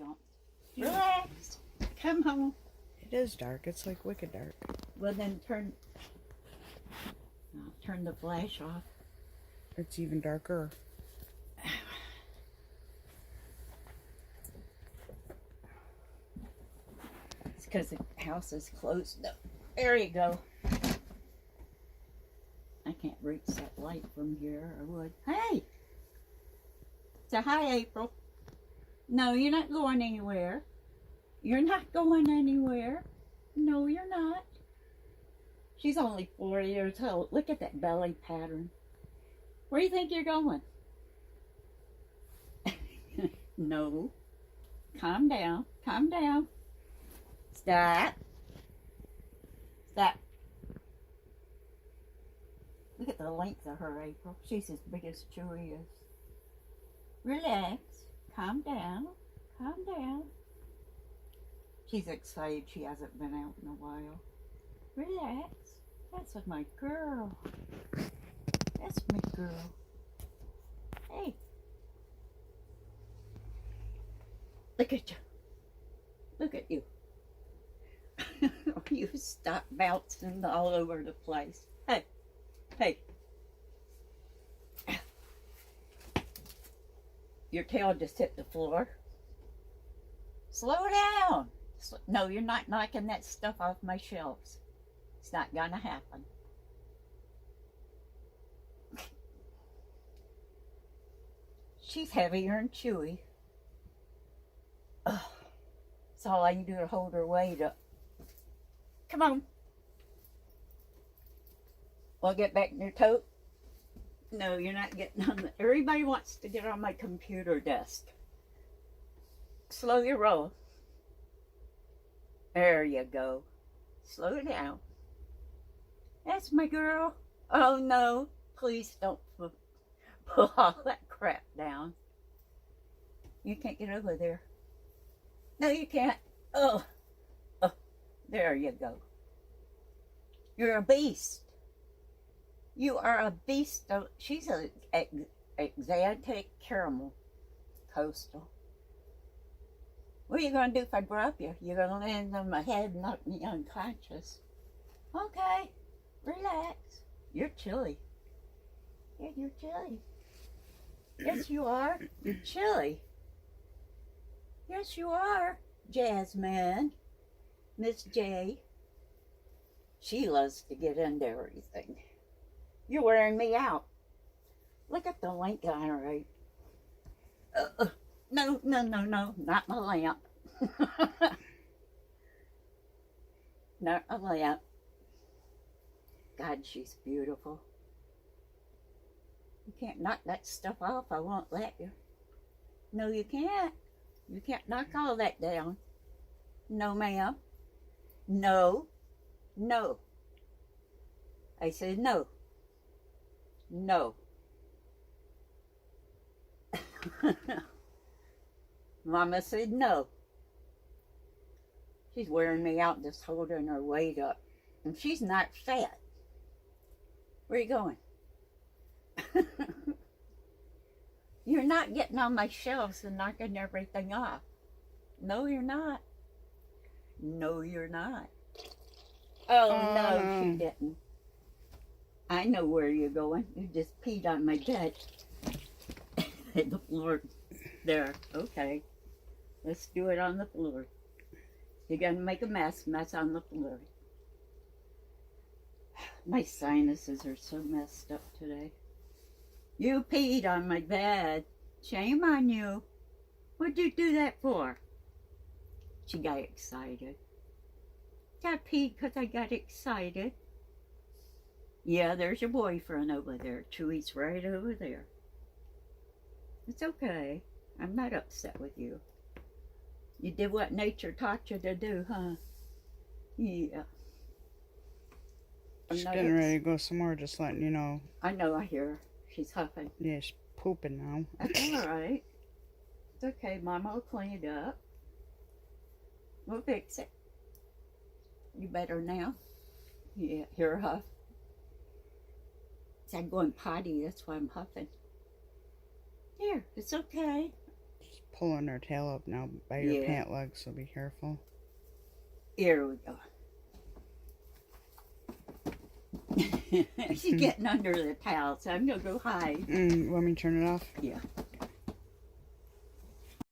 jump. Relax. Come home. It is dark. It's like wicked dark. Well, then turn the flash off. It's even darker. It's because the house is closed up. There you go. I can't reach that light from here. I would. Hey! Say hi, April. No, you're not going anywhere. You're not going anywhere. No, you're not. She's only 4 years old. Look at that belly pattern. Where do you think you're going? No. Calm down. Calm down. Stop. Stop. Look at the length of her, April. She's as big as Chewie is. Relax. Calm down. Calm down. She's excited she hasn't been out in a while. Relax. That's my girl. That's my girl. Hey. Look at you. Look at you. You stop bouncing all over the place. Hey. Hey. Your tail just hit the floor. Slow down. No, you're not knocking that stuff off my shelves. It's not gonna happen. She's heavier than Chewy. Ugh. That's all I can do to hold her weight up. Come on. Well, get back in your tote. No, you're not getting on the... Everybody wants to get on my computer desk. Slow your roll. There you go. Slow down. That's my girl. Oh, no. Please don't pull all that crap down. You can't get over there. No, you can't. Oh. Oh. There you go. You're a beast. You are a beast. She's an exotic caramel coastal. What are you going to do if I drop you? You're going to land on my head and knock me unconscious. Okay. Relax. You're chilly. Yeah, you're chilly. Yes, you are. You're chilly. Yes, you are. Jasmine. Miss J. She loves to get into everything. You're wearing me out. Look at the length on her, right? No, no, no, no. Not my lamp. Not a lamp. God, she's beautiful. You can't knock that stuff off. I won't let you. No, you can't. You can't knock all that down. No, ma'am. No. No. I said no. No. Mama said no. She's wearing me out just holding her weight up. And she's not fat. Where are you going? You're not getting on my shelves and knocking everything off. No, you're not. No, you're not. Oh, no, she didn't. I know where you're going. You just peed on my bed. The floor. There. Okay. Let's do it on the floor. You're going to make a mess on the floor. My sinuses are so messed up today. You peed on my bed. Shame on you. What'd you do that for? She got excited. I peed because I got excited. Yeah, there's your boyfriend over there. Chewy's right over there. It's okay. I'm not upset with you. You did what nature taught you to do, huh? Yeah. She's getting ready to go somewhere, just letting you know. I know, I hear her. She's huffing. Yeah, she's pooping now. That's all right. It's okay. Mama will clean it up. We'll fix it. You better now? Yeah, hear her huff. I'm going potty, that's why I'm huffing. Here, it's okay. Just pulling her tail up now by your Yeah. pant legs, so be careful. Here we go. She's getting under the towel, so I'm gonna go hide. Want me to turn it off? Yeah.